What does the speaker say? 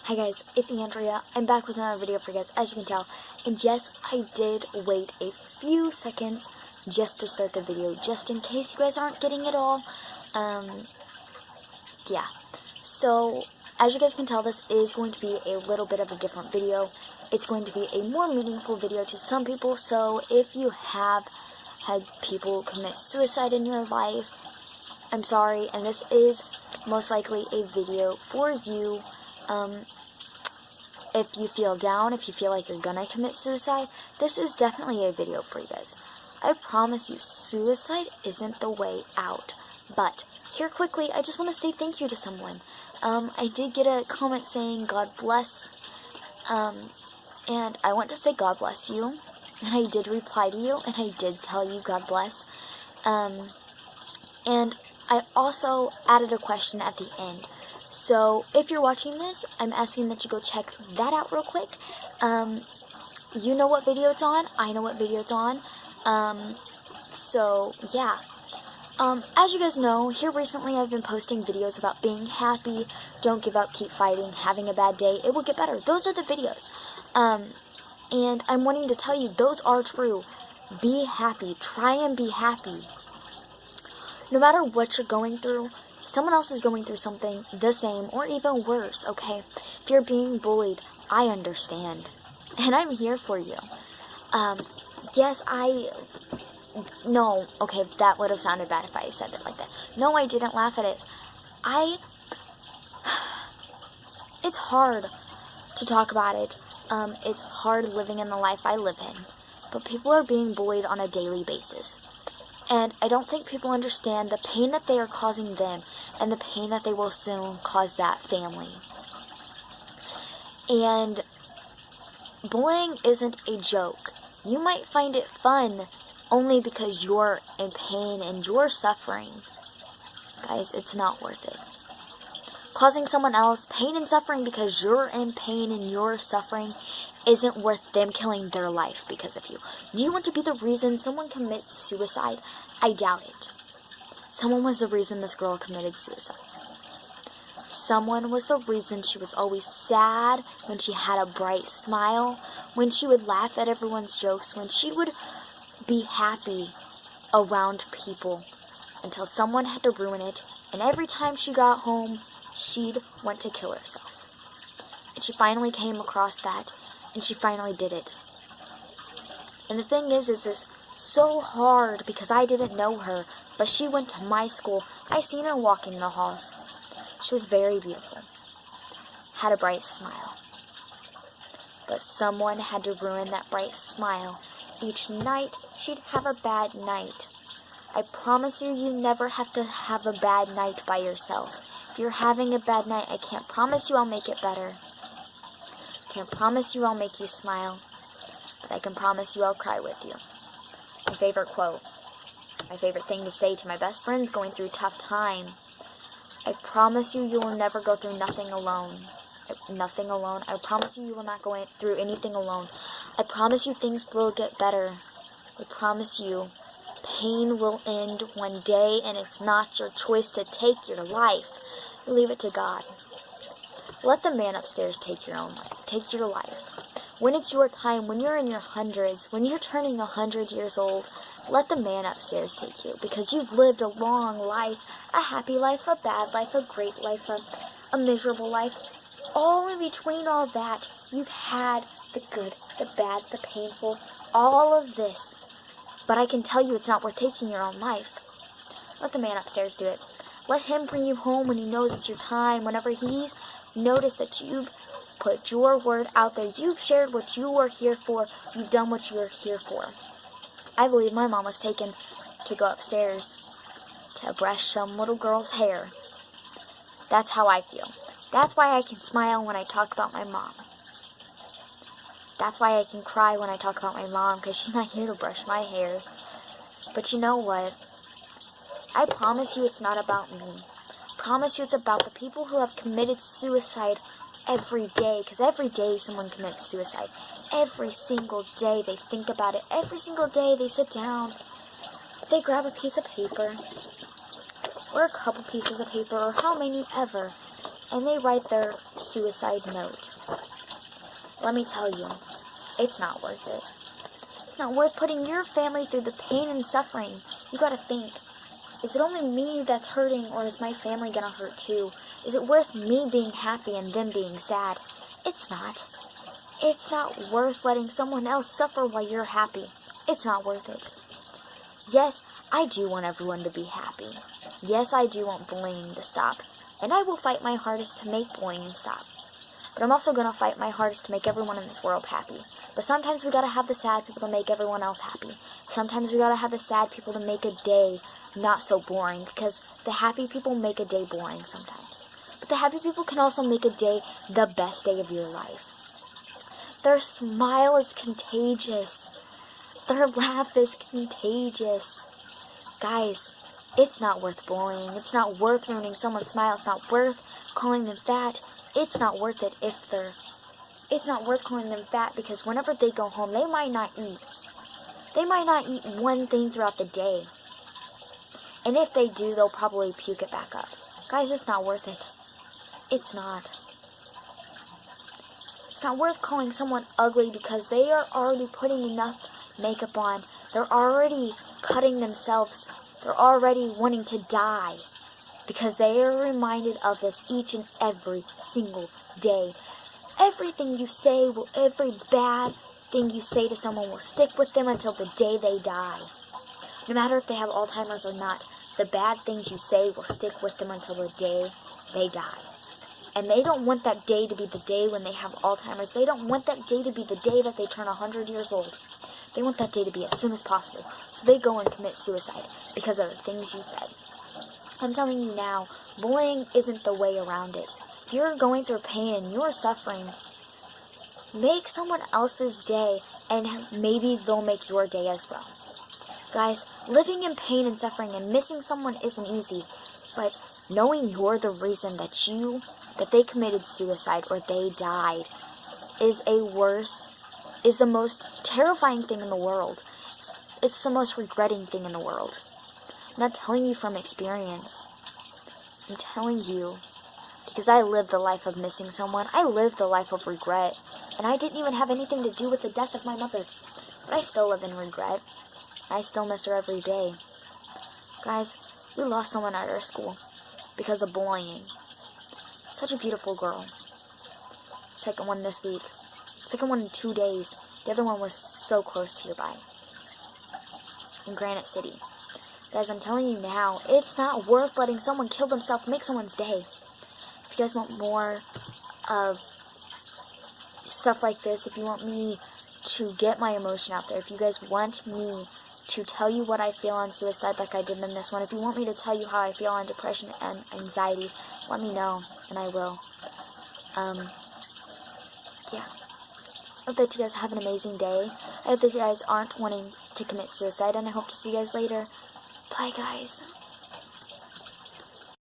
Hi guys, it's Andrea. I'm back with another video for you guys, as you can tell. And yes, I did wait a few seconds just to start the video, just in case you guys aren't getting it all. Yeah. So, as you guys can tell, this is going to be a little bit of a different video. It's going to be a more meaningful video to some people, so if you have had people commit suicide in your life, I'm sorry, and this is most likely a video for you. If you feel down, if you feel like you're gonna commit suicide, this is definitely a video for you guys. I promise you, suicide isn't the way out. But, here quickly, I just want to say thank you to someone. I did get a comment saying, God bless, and I want to say God bless you, and I did reply to you, and I did tell you God bless, and I also added a question at the end. So, if you're watching this, I'm asking that you go check that out real quick. You know what video it's on, I know what video it's on, so, yeah. As you guys know, here recently I've been posting videos about being happy, don't give up, keep fighting, having a bad day, it will get better. Those are the videos. And I'm wanting to tell you, those are true. Be happy. Try and be happy. No matter what you're going through, someone else is going through something the same or even worse, okay? If you're being bullied, I understand. And I'm here for you. Yes, no, okay, that would have sounded bad if I said it like that. No, I didn't laugh at it. It's hard to talk about it. It's hard living in the life I live in. But people are being bullied on a daily basis. And I don't think people understand the pain that they are causing them and the pain that they will soon cause that family. And bullying isn't a joke. You might find it fun only because you're in pain and you're suffering. Guys, it's not worth it. Causing someone else pain and suffering because you're in pain and you're suffering isn't worth them killing their life because of you. Do you want to be the reason someone commits suicide? I doubt it. Someone was the reason this girl committed suicide. Someone was the reason she was always sad when she had a bright smile, when she would laugh at everyone's jokes, when she would be happy around people until someone had to ruin it, and every time she got home, she'd want to kill herself. And she finally came across that, and she finally did it. And the thing is it's so hard because I didn't know her, but she went to my school. I seen her walking the halls. She was very beautiful, had a bright smile. But someone had to ruin that bright smile. Each night, she'd have a bad night. I promise you, you never have to have a bad night by yourself. If you're having a bad night, I can't promise you I'll make it better. Can't promise you I'll make you smile. But I can promise you I'll cry with you. My favorite quote. My favorite thing to say to my best friends going through a tough time. I promise you, you will never go through nothing alone. Nothing alone. I promise you will not go through anything alone. I promise you things will get better. I promise you pain will end one day and it's not your choice to take your life. Leave it to God. Let the man upstairs take your own life. Take your life. When it's your time, when you're in your hundreds, when you're turning 100 years old, let the man upstairs take you because you've lived a long life, a happy life, a bad life, a great life, a miserable life. All in between all that, you've had the good, the bad, the painful, all of this. But I can tell you it's not worth taking your own life. Let the man upstairs do it. Let him bring you home when he knows it's your time. Whenever he's noticed that you've put your word out there, you've shared what you were here for, you've done what you were here for. I believe my mom was taken to go upstairs to brush some little girl's hair. That's how I feel. That's why I can smile when I talk about my mom. That's why I can cry when I talk about my mom, because she's not here to brush my hair. But you know what? I promise you it's not about me. I promise you it's about the people who have committed suicide every day, because every day someone commits suicide. Every single day they think about it. Every single day they sit down. They grab a piece of paper, or a couple pieces of paper, or how many ever, and they write their suicide note. Let me tell you, it's not worth it. It's not worth putting your family through the pain and suffering. You gotta think, is it only me that's hurting, or is my family gonna hurt too? Is it worth me being happy and them being sad? It's not. It's not worth letting someone else suffer while you're happy. It's not worth it. Yes, I do want everyone to be happy. Yes, I do want bullying to stop. And I will fight my hardest to make bullying stop. But I'm also going to fight my hardest to make everyone in this world happy. But sometimes we got to have the sad people to make everyone else happy. Sometimes we got to have the sad people to make a day not so boring, because the happy people make a day boring sometimes. But the happy people can also make a day the best day of your life. Their smile is contagious. Their laugh is contagious. Guys, it's not worth bullying. It's not worth ruining someone's smile. It's not worth calling them fat. It's not worth it it's not worth calling them fat, because whenever they go home, they might not eat. They might not eat one thing throughout the day. And if they do, they'll probably puke it back up. Guys, it's not worth it. It's not. It's not worth calling someone ugly, because they are already putting enough makeup on. They're already cutting themselves. They're already wanting to die, because they are reminded of this each and every single day. Everything you say every bad thing you say to someone will stick with them until the day they die. No matter if they have Alzheimer's or not, the bad things you say will stick with them until the day they die. And they don't want that day to be the day when they have Alzheimer's. They don't want that day to be the day that they turn 100 years old. They want that day to be as soon as possible. So they go and commit suicide because of the things you said. I'm telling you now, bullying isn't the way around it. If you're going through pain and you're suffering, make someone else's day, and maybe they'll make your day as well. Guys, living in pain and suffering and missing someone isn't easy, but knowing you're the reason that they committed suicide or they died is the most terrifying thing in the world. It's the most regretting thing in the world. I'm not telling you from experience. I'm telling you because I lived the life of missing someone. I lived the life of regret. And I didn't even have anything to do with the death of my mother. But I still live in regret. I still miss her every day. Guys, we lost someone at our school because of bullying. Such a beautiful girl. Second one this week. Second one in 2 days. The other one was so close hereby. In Granite City. Guys, I'm telling you now, it's not worth letting someone kill themselves make someone's day. If you guys want more of stuff like this, if you want me to get my emotion out there, if you guys want me to tell you what I feel on suicide like I did in this one, if you want me to tell you how I feel on depression and anxiety, let me know, and I will. Yeah. I hope that you guys have an amazing day. I hope that you guys aren't wanting to commit suicide, and I hope to see you guys later. Bye, guys.